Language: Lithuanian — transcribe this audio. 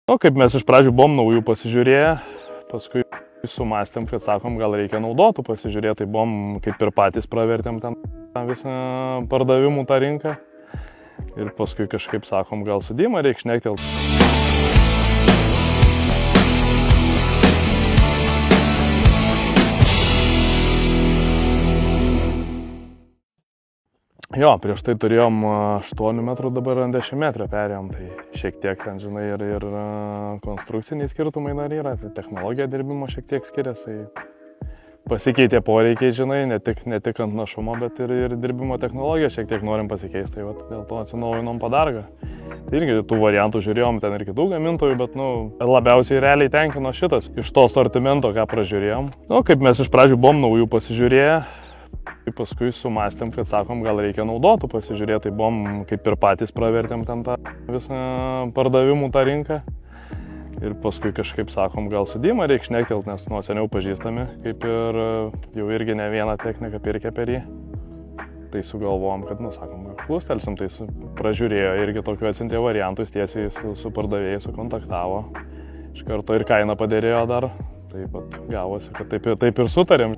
Kaip mes iš pradžių buvom naujų pasižiūrėję, paskui sumastėm, kad sakom, gal reikia naudotų pasižiūrėti, tai buvom kaip ir patys pravertėm ten visą pardavimų tą rinką. Ir paskui kažkaip sakom, gal su Dima reikia šnektelti. Jo, prieš tai turėjom 8 metrų, dabar ant 10 metrų perėjom, tai šiek tiek ten, žinai, ir konstrukciniai skirtumai dar yra, tai technologija dirbimo šiek tiek skiriasi, pasikeitė poreikiai, žinai, ne tik ant našumo, bet ir dirbimo technologiją šiek tiek norim pasikeisti, tai dėl to atsinaujinom padargą. Tai irgi tų variantų žiūrėjom ten ir kitų gamintojų, bet labiausiai realiai tenkino šitas iš to sortimento, ką pražiūrėjom. Kaip mes iš pradžių buvom naujų pasižiūrėję, paskui sumastėm, kad sakom, gal reikia naudotų pasižiūrėti, tai buvom kaip ir patys pravertėm ten tą visą pardavimų tą rinką. Ir paskui kažkaip sakom, gal su Dima reikia šnektelti, nes nuo seniau pažįstami, kaip ir jau irgi ne vieną techniką pirkę per jį. Tai sugalvojom, kad, sakom, klustelsim, tai pražiūrėjo irgi tokių atsintė variantus, tiesiai su pardavėjai sukontaktavo. Iš karto ir kainą padėrėjo dar, tai gavosi, kad taip ir sutarėm.